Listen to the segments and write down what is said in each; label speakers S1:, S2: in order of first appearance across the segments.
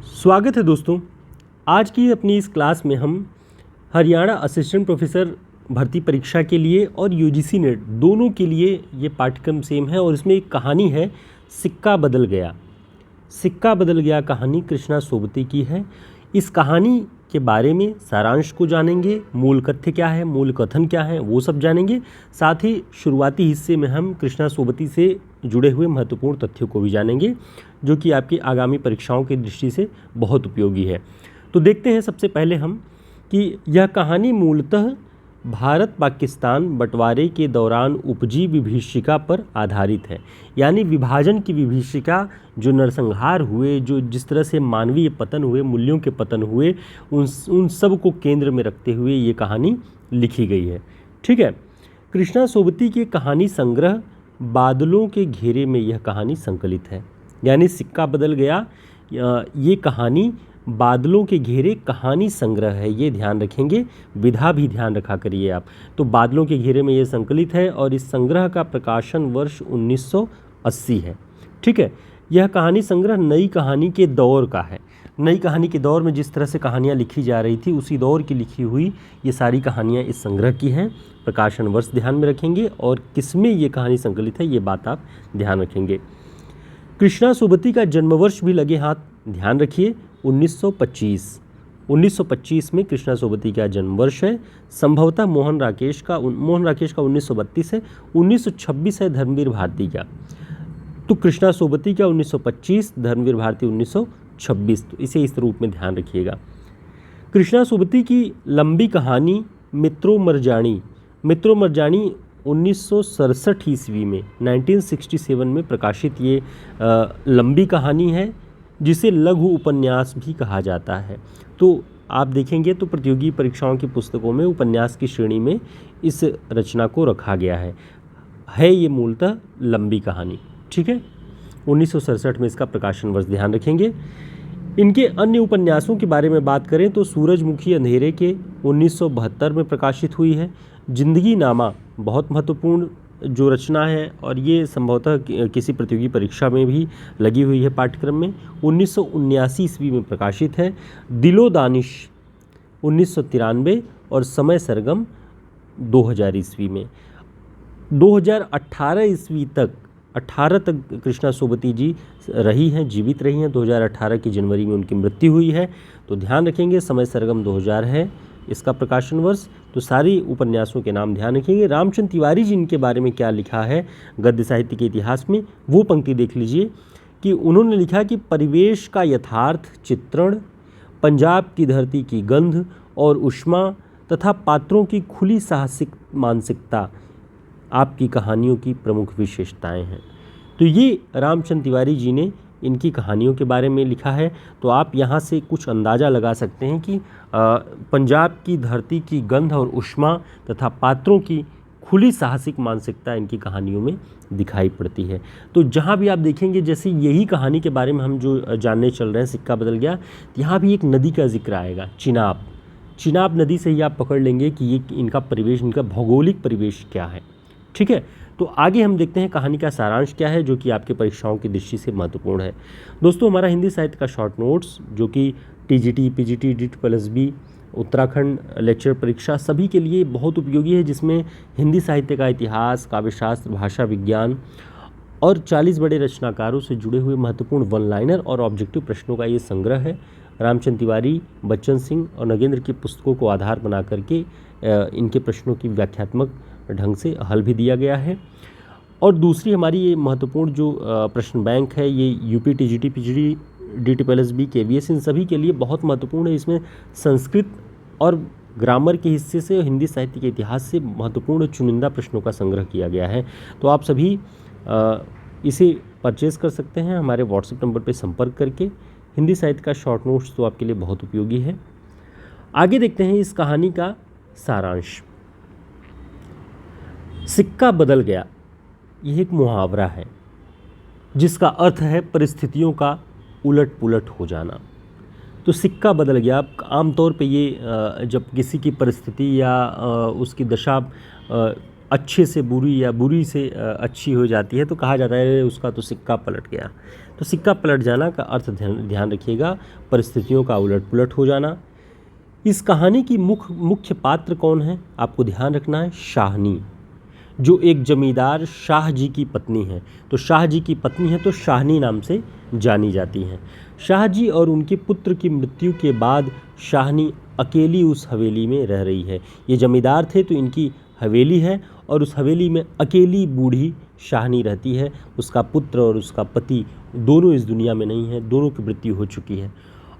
S1: स्वागत है दोस्तों। आज की अपनी इस क्लास में हम हरियाणा असिस्टेंट प्रोफेसर भर्ती परीक्षा के लिए और यूजीसी नेट दोनों के लिए ये पाठ्यक्रम सेम है और इसमें एक कहानी है, सिक्का बदल गया। सिक्का बदल गया कहानी कृष्णा सोबती की है। इस कहानी के बारे में सारांश को जानेंगे, मूल कथ्य क्या है, मूल कथन क्या है, वो सब जानेंगे। साथ ही शुरुआती हिस्से में हम कृष्णा सोबती से जुड़े हुए महत्वपूर्ण तथ्यों को भी जानेंगे, जो कि आपकी आगामी परीक्षाओं की दृष्टि से बहुत उपयोगी है। तो देखते हैं सबसे पहले हम कि यह कहानी मूलतः भारत पाकिस्तान बंटवारे के दौरान उपजी विभीषिका पर आधारित है। यानी विभाजन की विभीषिका, जो नरसंहार हुए, जो जिस तरह से मानवीय पतन हुए, मूल्यों के पतन हुए, उन सब को केंद्र में रखते हुए ये कहानी लिखी गई है। ठीक है। कृष्णा सोबती के कहानी संग्रह बादलों के घेरे में यह कहानी संकलित है। यानी सिक्का बदल गया, ये कहानी बादलों के घेरे कहानी संग्रह है, ये ध्यान रखेंगे। विधा भी ध्यान रखा करिए आप। तो बादलों के घेरे में ये संकलित है और इस संग्रह का प्रकाशन वर्ष 1980 है। ठीक है। यह कहानी संग्रह नई कहानी के दौर का है। नई कहानी के दौर में जिस तरह से कहानियाँ लिखी जा रही थी, उसी दौर की लिखी हुई ये सारी कहानियाँ इस संग्रह की हैं। प्रकाशन वर्ष ध्यान में रखेंगे और किसमें ये कहानी संकलित है, ये बात आप ध्यान रखेंगे। कृष्णा सोबती का जन्मवर्ष भी लगे हाथ ध्यान रखिए, 1925। 1925 में कृष्णा सोबती का जन्मवर्ष है। संभवतः मोहन राकेश का 1932 है, 1926 है धर्मवीर भारती का। तो कृष्णा सोबती का 1925, धर्मवीर भारती 1926। तो इसे इस रूप में ध्यान रखिएगा। कृष्णा सोबती की लंबी कहानी मित्रों मरजानी 1967 ईस्वी में 1967 में प्रकाशित ये लंबी कहानी है, जिसे लघु उपन्यास भी कहा जाता है। तो आप देखेंगे तो प्रतियोगी परीक्षाओं की पुस्तकों में उपन्यास की श्रेणी में इस रचना को रखा गया है ये मूलतः लंबी कहानी। ठीक है। 1967 में इसका प्रकाशन वर्ष ध्यान रखेंगे। इनके अन्य उपन्यासों के बारे में बात करें तो सूरजमुखी अंधेरे के 1972 में प्रकाशित हुई है। जिंदगी नामा बहुत महत्वपूर्ण जो रचना है और ये संभवतः किसी प्रतियोगी परीक्षा में भी लगी हुई है पाठ्यक्रम में। 1979 ईस्वी में प्रकाशित है। दिलो दानिश 1993 और समय सरगम 2000 ईस्वी में। 2018 ईस्वी तक 18 तक कृष्णा सोबती जी रही हैं, जीवित रही हैं। 2018 की जनवरी में उनकी मृत्यु हुई है। तो ध्यान रखेंगे, समय सरगम 2000 है इसका प्रकाशन वर्ष। तो सारी उपन्यासों के नाम ध्यान रखेंगे। रामचंद्र तिवारी जी इनके बारे में क्या लिखा है गद्य साहित्य के इतिहास में, वो पंक्ति देख लीजिए कि उन्होंने लिखा कि परिवेश का यथार्थ चित्रण, पंजाब की धरती की गंध और उष्मा तथा पात्रों की खुली साहसिक मानसिकता आपकी कहानियों की प्रमुख विशेषताएं हैं। तो ये रामचंद्र तिवारी जी ने इनकी कहानियों के बारे में लिखा है। तो आप यहाँ से कुछ अंदाज़ा लगा सकते हैं कि पंजाब की धरती की गंध और उष्मा तथा पात्रों की खुली साहसिक मानसिकता इनकी कहानियों में दिखाई पड़ती है। तो जहाँ भी आप देखेंगे, जैसे यही कहानी के बारे में हम जो जानने चल रहे हैं, सिक्का बदल गया, यहाँ भी एक नदी का जिक्र आएगा, चिनाब नदी से ही आप पकड़ लेंगे कि ये इनका परिवेश, इनका भौगोलिक परिवेश क्या है। ठीक है। तो आगे हम देखते हैं कहानी का सारांश क्या है, जो कि आपके परीक्षाओं की दृष्टि से महत्वपूर्ण है। दोस्तों, हमारा हिंदी साहित्य का शॉर्ट नोट्स, जो कि TGT, PGT, DTPLSB, Uttarakhand lecture परीक्षा सभी के लिए बहुत उपयोगी है, जिसमें हिंदी साहित्य का इतिहास, काव्यशास्त्र, भाषा विज्ञान और 40 बड़े रचनाकारों से जुड़े हुए महत्वपूर्ण वन लाइनर और ऑब्जेक्टिव प्रश्नों का ये संग्रह है। रामचंद्र तिवारी, बच्चन सिंह और नगेंद्र की पुस्तकों को आधार बना करके इनके प्रश्नों की व्याख्यात्मक ढंग से हल भी दिया गया है। और दूसरी हमारी ये महत्वपूर्ण जो प्रश्न बैंक है, ये UP, TGT, PGT, DTPLSB, KVS, इन सभी के लिए बहुत महत्वपूर्ण है। इसमें संस्कृत और ग्रामर के हिस्से से हिंदी साहित्य के इतिहास से महत्वपूर्ण चुनिंदा प्रश्नों का संग्रह किया गया है। तो आप सभी इसे परचेज़ कर सकते हैं हमारे व्हाट्सएप नंबर पर संपर्क करके। हिंदी साहित्य का शॉर्ट नोट्स तो आपके लिए बहुत उपयोगी है। आगे देखते हैं इस कहानी का सारांश। सिक्का बदल गया, यह एक मुहावरा है जिसका अर्थ है परिस्थितियों का उलट पुलट हो जाना। तो सिक्का बदल गया, आमतौर पे ये जब किसी की परिस्थिति या उसकी दशा अच्छे से बुरी या बुरी से अच्छी हो जाती है तो कहा जाता है उसका तो सिक्का पलट गया। तो सिक्का पलट जाना का अर्थ ध्यान रखिएगा, परिस्थितियों का उलट पुलट हो जाना। इस कहानी की मुख्य पात्र कौन है, आपको ध्यान रखना है, शाहनी, जो एक जमींदार शाह जी की पत्नी है। तो शाह जी की पत्नी है तो शाहनी नाम से जानी जाती हैं। शाह जी और उनके पुत्र की मृत्यु के बाद शाहनी अकेली उस हवेली में रह रही है। ये जमींदार थे तो इनकी हवेली है और उस हवेली में अकेली बूढ़ी शाहनी रहती है। उसका पुत्र और उसका पति दोनों इस दुनिया में नहीं हैं, दोनों की मृत्यु हो चुकी है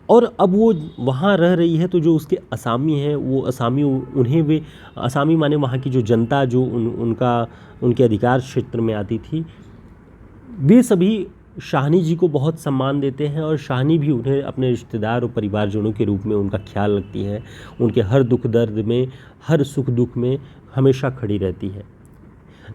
S1: और अब वो वहाँ रह रही है। तो जो उसके असामी हैं वो असामी उन्हें वे असामी माने वहाँ की जो जनता जो उनके अधिकार क्षेत्र में आती थी, वे सभी शाहनी जी को बहुत सम्मान देते हैं और शाहनी भी उन्हें अपने रिश्तेदार और परिवारजनों के रूप में उनका ख्याल रखती है। उनके हर दुख दर्द में, हर सुख दुख में हमेशा खड़ी रहती है।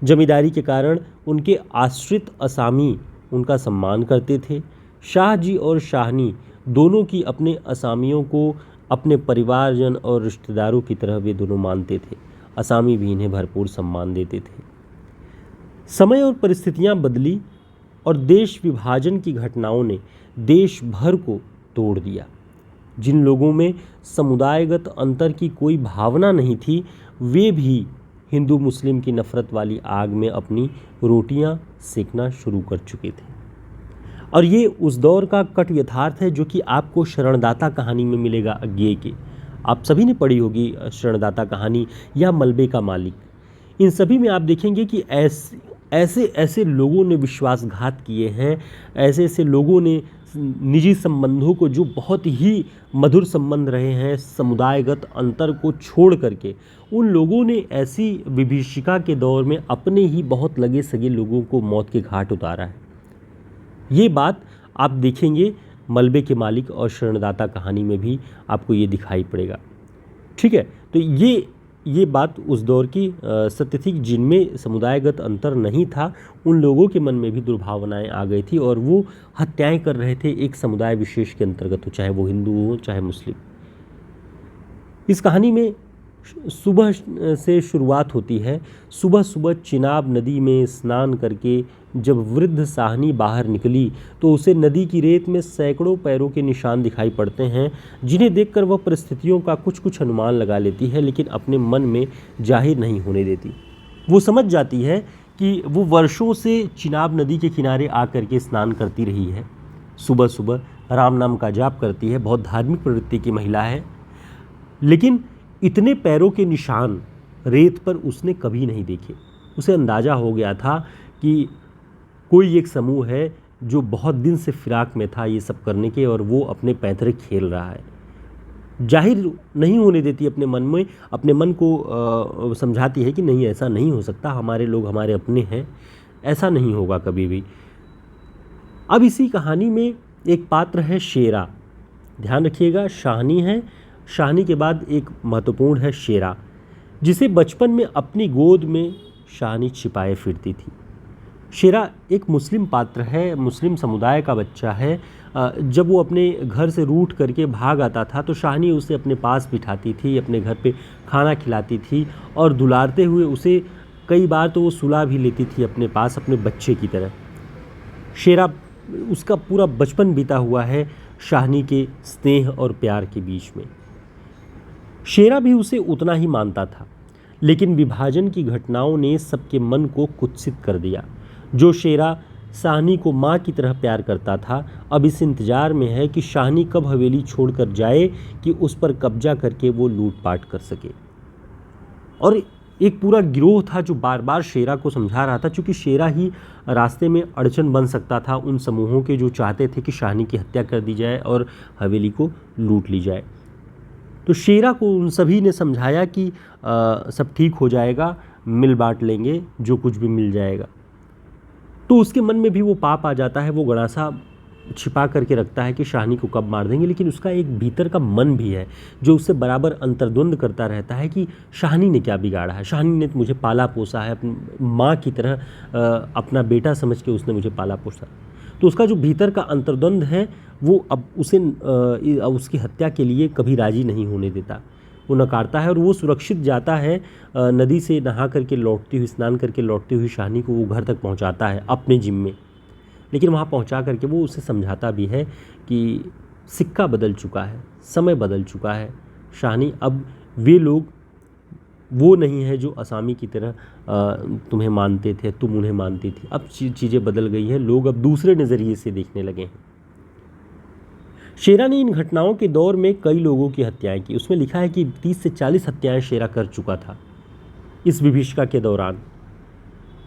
S1: जमींदारी के कारण उनके आश्रित असामी उनका सम्मान करते थे। शाह जी और शाहनी दोनों की अपने असामियों को अपने परिवारजन और रिश्तेदारों की तरह वे दोनों मानते थे। असामी भी इन्हें भरपूर सम्मान देते थे। समय और परिस्थितियां बदली और देश विभाजन की घटनाओं ने देश भर को तोड़ दिया। जिन लोगों में समुदायगत अंतर की कोई भावना नहीं थी, वे भी हिंदू मुस्लिम की नफरत वाली आग में अपनी रोटियां सेकना शुरू कर चुके थे। और ये उस दौर का कट यथार्थ है जो कि आपको शरणदाता कहानी में मिलेगा। अज्ञेय के आप सभी ने पढ़ी होगी शरणदाता कहानी या मलबे का मालिक। इन सभी में आप देखेंगे कि ऐसे लोगों ने विश्वासघात किए हैं, ऐसे लोगों ने निजी संबंधों को जो बहुत ही मधुर संबंध रहे हैं समुदायगत अंतर को छोड़ करके, उन लोगों ने ऐसी विभीषिका के दौर में अपने ही बहुत लगे सगे लोगों को मौत के घाट उतारा है। ये बात आप देखेंगे मलबे के मालिक और शरणदाता कहानी में भी आपको ये दिखाई पड़ेगा। ठीक है, तो ये बात उस दौर की सत्य थी जिनमें समुदायगत अंतर नहीं था, उन लोगों के मन में भी दुर्भावनाएं आ गई थी और वो हत्याएं कर रहे थे एक समुदाय विशेष के अंतर्गत हो, चाहे वो हिंदू हो चाहे मुस्लिम। इस कहानी में सुबह से शुरुआत होती है। सुबह सुबह चिनाब नदी में स्नान करके जब वृद्ध साहनी बाहर निकली तो उसे नदी की रेत में सैकड़ों पैरों के निशान दिखाई पड़ते हैं, जिन्हें देखकर वह परिस्थितियों का कुछ अनुमान लगा लेती है, लेकिन अपने मन में जाहिर नहीं होने देती। वो समझ जाती है कि वो वर्षों से चिनाब नदी के किनारे आकर के स्नान करती रही है, सुबह सुबह राम नाम का जाप करती है, बहुत धार्मिक प्रवृत्ति की महिला है, लेकिन इतने पैरों के निशान रेत पर उसने कभी नहीं देखे। उसे अंदाज़ा हो गया था कि कोई एक समूह है जो बहुत दिन से फिराक में था ये सब करने के और वो अपने पैतरे खेल रहा है। जाहिर नहीं होने देती अपने मन में, अपने मन को समझाती है कि नहीं ऐसा नहीं हो सकता, हमारे लोग हमारे अपने हैं, ऐसा नहीं होगा कभी भी। अब इसी कहानी में एक पात्र है शेरा। ध्यान रखिएगा, शाहनी है, शाहनी के बाद एक महत्वपूर्ण है शेरा, जिसे बचपन में अपनी गोद में शाहनी छिपाए फिरती थी। शेरा एक मुस्लिम पात्र है, मुस्लिम समुदाय का बच्चा है। जब वो अपने घर से रूठ करके भाग आता था तो शाहनी उसे अपने पास बिठाती थी, अपने घर पे खाना खिलाती थी और दुलारते हुए उसे कई बार तो वो सुला भी लेती थी अपने पास, अपने बच्चे की तरह। शेरा, उसका पूरा बचपन बीता हुआ है शाहनी के स्नेह और प्यार के बीच में। शेरा भी उसे उतना ही मानता था, लेकिन विभाजन की घटनाओं ने सबके मन को कुत्सित कर दिया। जो शेरा शाहनी को माँ की तरह प्यार करता था, अब इस इंतजार में है कि शाहनी कब हवेली छोड़कर जाए कि उस पर कब्जा करके वो लूटपाट कर सके। और एक पूरा गिरोह था जो बार बार शेरा को समझा रहा था, क्योंकि शेरा ही रास्ते में अड़चन बन सकता था उन समूहों के जो चाहते थे कि शाहनी की हत्या कर दी जाए और हवेली को लूट ली जाए। तो शेरा को उन सभी ने समझाया कि सब ठीक हो जाएगा, मिल बांट लेंगे, जो कुछ भी मिल जाएगा। तो उसके मन में भी वो पाप आ जाता है, वो गड़ासा छिपा करके रखता है कि शाहनी को कब मार देंगे, लेकिन उसका एक भीतर का मन भी है जो उससे बराबर अंतर्द्वंद करता रहता है कि शाहनी ने क्या बिगाड़ा है, शाहनी ने तो मुझे पाला पोसा है, अपनी माँ की तरह अपना बेटा समझ के उसने मुझे पाला पोसा। तो उसका जो भीतर का अंतर्द्वंद है वो अब उसे उसकी हत्या के लिए कभी राजी नहीं होने देता। वो नकारता है और वो सुरक्षित जाता है। नदी से नहा करके लौटती हुई, स्नान करके लौटती हुई शाहनी को वो घर तक पहुंचाता है अपने जिम्मे। लेकिन वहाँ पहुंचा करके वो उसे समझाता भी है कि सिक्का बदल चुका है, समय बदल चुका है शाहनी, अब वे लोग वो नहीं है जो असामी की तरह तुम्हें मानते थे, तुम उन्हें मानती थी। अब चीज़ें बदल गई हैं, लोग अब दूसरे नज़रिए से देखने लगे हैं। शेरा ने इन घटनाओं के दौर में कई लोगों की हत्याएं की। उसमें लिखा है कि 30 से 40 हत्याएं शेरा कर चुका था इस विभीषिका के दौरान।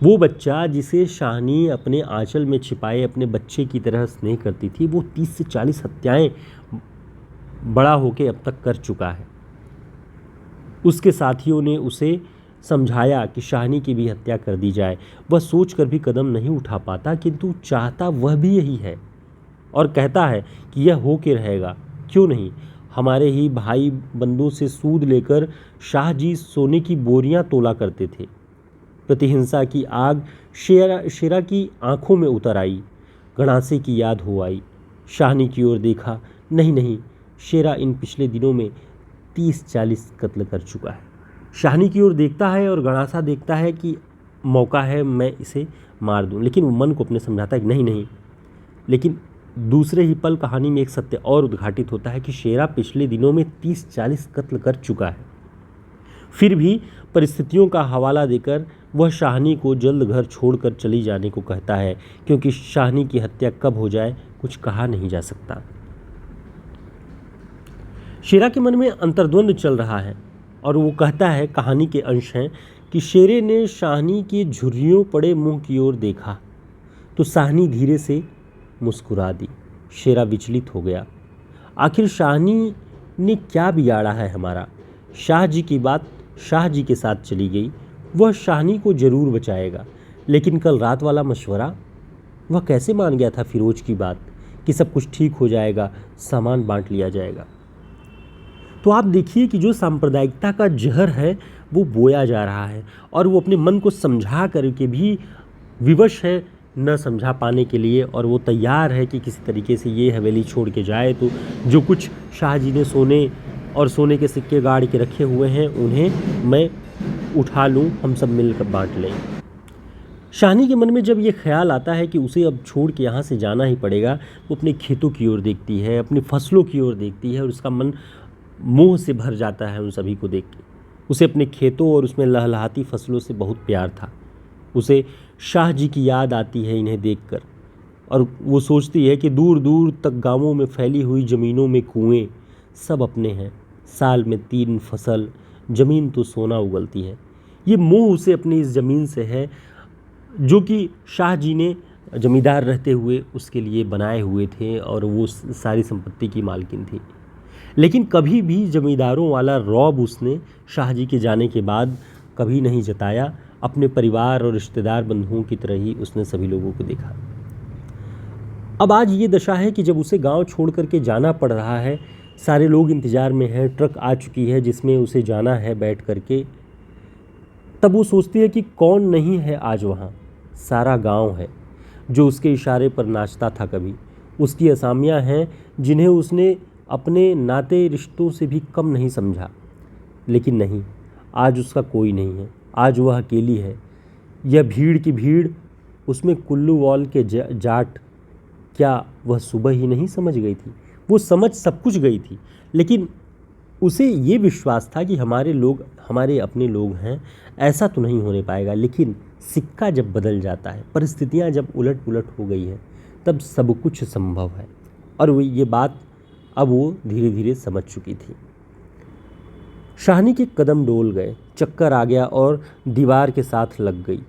S1: वो बच्चा जिसे शाहनी अपने आंचल में छिपाए अपने बच्चे की तरह स्नेह करती थी, वो 30 से 40 हत्याएं बड़ा होके अब तक कर चुका है। उसके साथियों ने उसे समझाया कि शाहनी की भी हत्या कर दी जाए। वह सोचकर भी कदम नहीं उठा पाता, किंतु चाहता वह भी यही है और कहता है कि यह हो के रहेगा, क्यों नहीं। हमारे ही भाई बंदों से सूद लेकर शाहजी सोने की बोरियां तोला करते थे। प्रतिहिंसा की आग शेरा की आंखों में उतर आई। गणासे की याद हो आई। शाहनी की ओर देखा। नहीं, शेरा इन पिछले दिनों में 30-40 कत्ल कर चुका है। शाहनी की ओर देखता है और गणासा देखता है कि मौका है, मैं इसे मार दूं। लेकिन वो मन को अपने समझाता है कि नहीं। लेकिन दूसरे ही पल कहानी में एक सत्य और उद्घाटित होता है कि शेरा पिछले दिनों में 30-40 कत्ल कर चुका है। फिर भी परिस्थितियों का हवाला देकर वह शाहनी को जल्द घर छोड़कर चली जाने को कहता है, क्योंकि शाहनी की हत्या कब हो जाए कुछ कहा नहीं जा सकता। शेरा के मन में अंतर्द्वंद चल रहा है और वो कहता है, कहानी के अंश हैं कि शेरे ने शाहनी के झुर्रियों पड़े मुंह की ओर देखा तो शाहनी धीरे से मुस्कुरा दी। शेरा विचलित हो गया। आखिर शाहनी ने क्या बिगाड़ा है हमारा। शाह जी की बात शाह जी के साथ चली गई। वह शाहनी को जरूर बचाएगा, लेकिन कल रात वाला मशवरा, वह कैसे मान गया था फिरोज की बात कि सब कुछ ठीक हो जाएगा, सामान बांट लिया जाएगा। तो आप देखिए कि जो सांप्रदायिकता का जहर है वो बोया जा रहा है और वो अपने मन को समझा करके भी विवश है न समझा पाने के लिए, और वो तैयार है कि किसी तरीके से ये हवेली छोड़ के जाए तो जो कुछ शाह जी ने सोने और सोने के सिक्के गाड़ के रखे हुए हैं उन्हें मैं उठा लूँ, हम सब मिलकर बांट लें। शाहनी के मन में जब ये ख्याल आता है कि उसे अब छोड़ के यहाँ से जाना ही पड़ेगा, वो अपने खेतों की ओर देखती है, अपनी फसलों की ओर देखती है और उसका मन मोह से भर जाता है उन सभी को देख के। उसे अपने खेतों और उसमें लहलहाती फसलों से बहुत प्यार था। उसे शाह जी की याद आती है इन्हें देखकर, और वो सोचती है कि दूर दूर तक गांवों में फैली हुई ज़मीनों में कुएं सब अपने हैं। साल में 3 फसल, ज़मीन तो सोना उगलती है। ये मोह उसे अपनी इस ज़मीन से है जो कि शाह जी ने जमींदार रहते हुए उसके लिए बनाए हुए थे और वो सारी संपत्ति की मालकिन थी। लेकिन कभी भी जमींदारों वाला रौब उसने शाह जी के जाने के बाद कभी नहीं जताया। अपने परिवार और रिश्तेदार बंधुओं की तरह ही उसने सभी लोगों को देखा। अब आज ये दशा है कि जब उसे गांव छोड़ करके जाना पड़ रहा है, सारे लोग इंतज़ार में हैं, ट्रक आ चुकी है जिसमें उसे जाना है बैठ करके, तब वो सोचती है कि कौन नहीं है आज वहाँ। सारा गांव है जो उसके इशारे पर नाचता था कभी। उसकी असामियाँ हैं जिन्हें उसने अपने नाते रिश्तों से भी कम नहीं समझा। लेकिन नहीं, आज उसका कोई नहीं है। आज वह अकेली है। यह भीड़ की भीड़, उसमें कुल्लू वाल के जाट, क्या वह सुबह ही नहीं समझ गई थी? वो समझ सब कुछ गई थी, लेकिन उसे ये विश्वास था कि हमारे लोग हमारे अपने लोग हैं, ऐसा तो नहीं होने पाएगा। लेकिन सिक्का जब बदल जाता है, परिस्थितियाँ जब उलट पुलट हो गई हैं, तब सब कुछ संभव है। और वो ये बात अब वो धीरे धीरे समझ चुकी थी। शाहनी के कदम डोल गए, चक्कर आ गया और दीवार के साथ लग गई।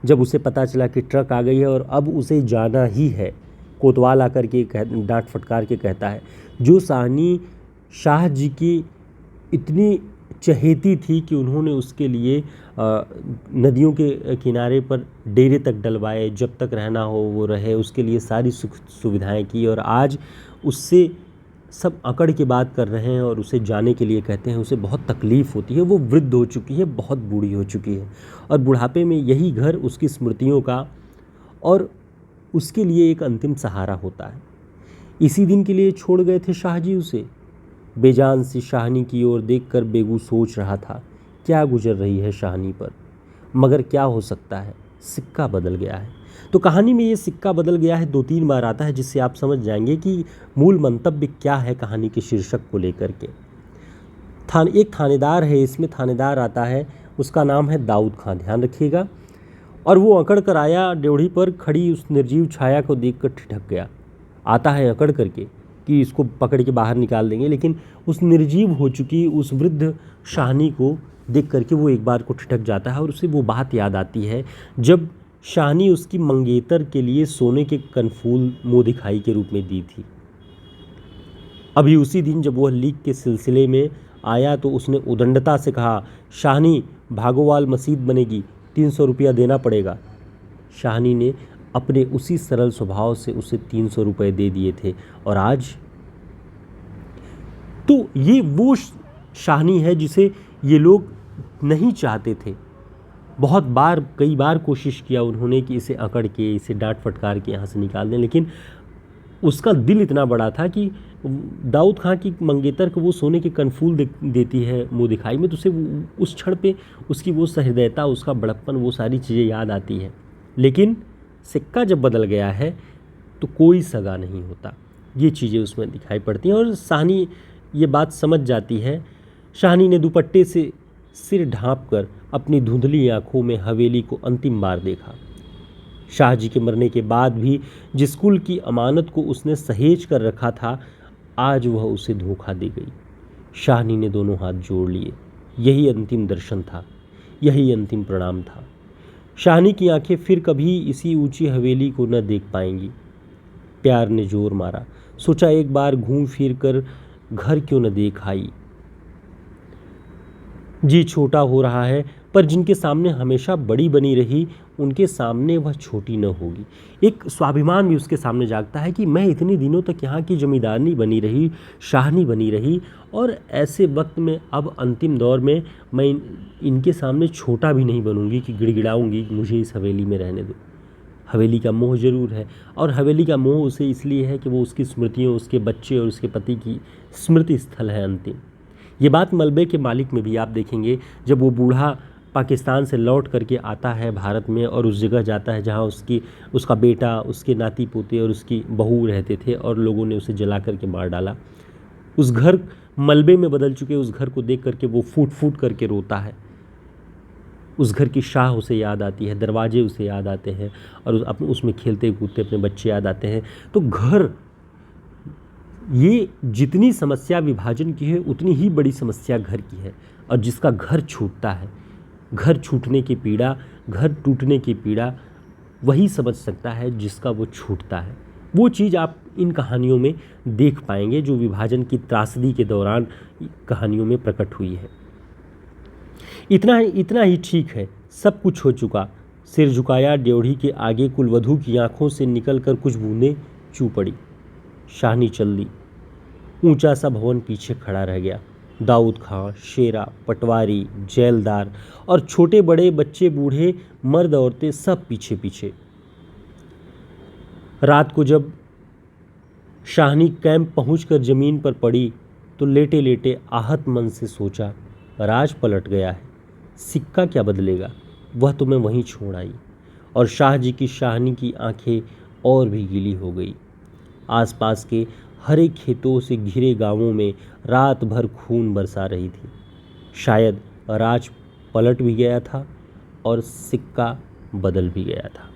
S1: जब उसे पता चला कि ट्रक आ गई है और अब उसे जाना ही है, कोतवाल आकर के डांट फटकार के कहता है, जो शाहनी शाह जी की इतनी चहेती थी कि उन्होंने उसके लिए नदियों के किनारे पर डेरे तक डलवाए, जब तक रहना हो वो रहे, उसके लिए सारी सुख सुविधाएं की, और आज उससे सब अकड़ के बात कर रहे हैं और उसे जाने के लिए कहते हैं। उसे बहुत तकलीफ़ होती है। वो वृद्ध हो चुकी है, बहुत बूढ़ी हो चुकी है, और बुढ़ापे में यही घर उसकी स्मृतियों का और उसके लिए एक अंतिम सहारा होता है। इसी दिन के लिए छोड़ गए थे शाह जी उसे, बेजान सी शाहनी की ओर देखकर बेगू सोच रहा था, क्या गुजर रही है शाहनी पर, मगर क्या हो सकता है, सिक्का बदल गया है। तो कहानी में ये सिक्का बदल गया है 2-3 बार आता है, जिससे आप समझ जाएंगे कि मूल मंतव्य क्या है कहानी के शीर्षक को लेकर के। एक थानेदार है, इसमें थानेदार आता है, उसका नाम है दाऊद खां, ध्यान रखिएगा। और वो अकड़ कर आया, ड्योढ़ी पर खड़ी उस निर्जीव छाया को देखकर ठिठक गया। आता है अकड़ करके कि इसको पकड़ के बाहर निकाल देंगे, लेकिन उस निर्जीव हो चुकी उस वृद्ध शाहनी को देख करके वो एक बार को ठिठक जाता है और उसे वो बात याद आती है जब शाहनी उसकी मंगेतर के लिए सोने के कनफूल मुँह दिखाई के रूप में दी थी। अभी उसी दिन जब वह लीक के सिलसिले में आया तो उसने उदंडता से कहा, शाहनी भागोवाल मसीद बनेगी, 300 रुपया देना पड़ेगा। शाहनी ने अपने उसी सरल स्वभाव से उसे 300 रुपये दे दिए थे। और आज तो ये वो शाहनी है जिसे ये लोग नहीं चाहते थे। बहुत बार, कई बार कोशिश किया उन्होंने कि इसे अकड़ के, इसे डांट फटकार के यहाँ से निकाल दें, लेकिन उसका दिल इतना बड़ा था कि दाऊद खां की मंगेतर को वो सोने के कनफूल देती है मुँह दिखाई में, तो उसे उस क्षण पे उसकी वो सहृदयता, उसका बड़प्पन, वो सारी चीज़ें याद आती हैं। लेकिन सिक्का जब बदल गया है तो कोई सगा नहीं होता, ये चीज़ें उसमें दिखाई पड़ती हैं। और शाहनी ये बात समझ जाती है। शाहनी ने दुपट्टे से सिर ढाँप कर अपनी धुंधली आँखों में हवेली को अंतिम बार देखा। शाहजी के मरने के बाद भी जिस कुल की अमानत को उसने सहेज कर रखा था, आज वह उसे धोखा दे गई। शाहनी ने दोनों हाथ जोड़ लिए। यही अंतिम दर्शन था, यही अंतिम प्रणाम था। शाहनी की आंखें फिर कभी इसी ऊंची हवेली को न देख पाएंगी। प्यार ने जोर मारा, सोचा एक बार घूम फिर कर घर क्यों न देख आई। जी छोटा हो रहा है, पर जिनके सामने हमेशा बड़ी बनी रही, उनके सामने वह छोटी न होगी। एक स्वाभिमान भी उसके सामने जागता है कि मैं इतने दिनों तक यहाँ की जमींदारनी बनी रही, शाहनी बनी रही, और ऐसे वक्त में अब अंतिम दौर में मैं इनके सामने छोटा भी नहीं बनूंगी कि गिड़गिड़ाऊंगी, मुझे इस हवेली में रहने दो। हवेली का मोह ज़रूर है, और हवेली का मोह उसे इसलिए है कि वो उसकी स्मृतियों, उसके बच्चे और उसके पति की स्मृति स्थल है अंतिम। ये बात मलबे के मालिक में भी आप देखेंगे, जब वो बूढ़ा पाकिस्तान से लौट करके आता है भारत में और उस जगह जाता है जहाँ उसका बेटा, उसके नाती पोते और उसकी बहू रहते थे, और लोगों ने उसे जला करके मार डाला। उस घर, मलबे में बदल चुके उस घर को देख करके वो फूट फूट करके रोता है। उस घर की शाह उसे याद आती है, दरवाजे उसे याद आते हैं, और उसमें खेलते कूदते अपने बच्चे याद आते हैं। तो घर, ये जितनी समस्या विभाजन की है उतनी ही बड़ी समस्या घर की है। और जिसका घर छूटता है, घर छूटने की पीड़ा, घर टूटने की पीड़ा वही समझ सकता है जिसका वो छूटता है। वो चीज़ आप इन कहानियों में देख पाएंगे जो विभाजन की त्रासदी के दौरान कहानियों में प्रकट हुई है। इतना ही ठीक है, सब कुछ हो चुका। सिर झुकाया ड्योढ़ी के आगे, कुलवधू की आंखों से निकलकर कुछ बूंदें चू पड़ी। शाहनी चल दी। ऊंचा सा भवन पीछे खड़ा रह गया। दाऊद खां, शेरा, पटवारी, जेलदार और छोटे बड़े, बच्चे बूढ़े, मर्द औरतें सब पीछे पीछे। रात को जब शाहनी कैंप पहुंचकर जमीन पर पड़ी तो लेटे लेटे आहत मन से सोचा, राज पलट गया है, सिक्का क्या बदलेगा, वह तो मैं वहीं छोड़ आई। और शाह जी की शाहनी की आंखें और भी गीली हो गई। आसपास के हरे खेतों से घिरे गांवों में रात भर खून बरसा रही थी। शायद राज पलट भी गया था और सिक्का बदल भी गया था।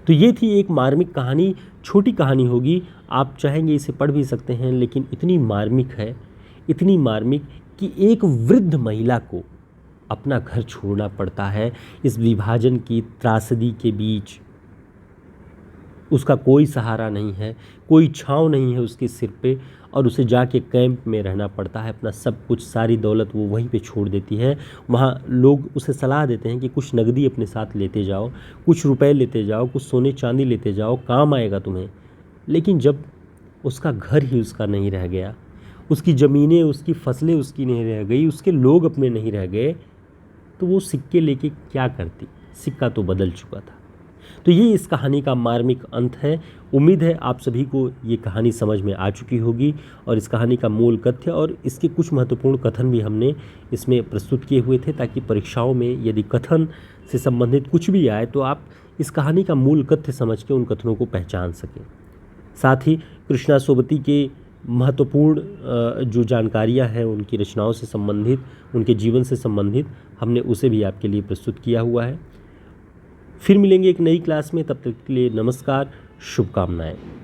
S1: तो ये थी एक मार्मिक कहानी। छोटी कहानी होगी, आप चाहेंगे इसे पढ़ भी सकते हैं, लेकिन इतनी मार्मिक है, इतनी मार्मिक कि एक वृद्ध महिला को अपना घर छोड़ना पड़ता है इस विभाजन की त्रासदी के बीच। उसका कोई सहारा नहीं है, कोई छांव नहीं है उसके सिर पे, और उसे जाके कैंप में रहना पड़ता है। अपना सब कुछ, सारी दौलत वो वहीं पे छोड़ देती है। वहाँ लोग उसे सलाह देते हैं कि कुछ नगदी अपने साथ लेते जाओ, कुछ रुपए लेते जाओ, कुछ सोने चांदी लेते जाओ, काम आएगा तुम्हें। लेकिन जब उसका घर ही उसका नहीं रह गया, उसकी ज़मीनें, उसकी फसलें उसकी नहीं रह गई, उसके लोग अपने नहीं रह गए, तो वो सिक्के लेके क्या करती। सिक्का तो बदल चुका था। तो ये इस कहानी का मार्मिक अंत है। उम्मीद है आप सभी को ये कहानी समझ में आ चुकी होगी और इस कहानी का मूल कथ्य और इसके कुछ महत्वपूर्ण कथन भी हमने इसमें प्रस्तुत किए हुए थे, ताकि परीक्षाओं में यदि कथन से संबंधित कुछ भी आए तो आप इस कहानी का मूल कथ्य समझ के उन कथनों को पहचान सकें। साथ ही कृष्णा सोबती के महत्वपूर्ण जो जानकारियां हैं उनकी रचनाओं से संबंधित, उनके जीवन से संबंधित, हमने उसे भी आपके लिए प्रस्तुत किया हुआ है। फिर मिलेंगे एक नई क्लास में, तब तक के लिए नमस्कार, शुभकामनाएं।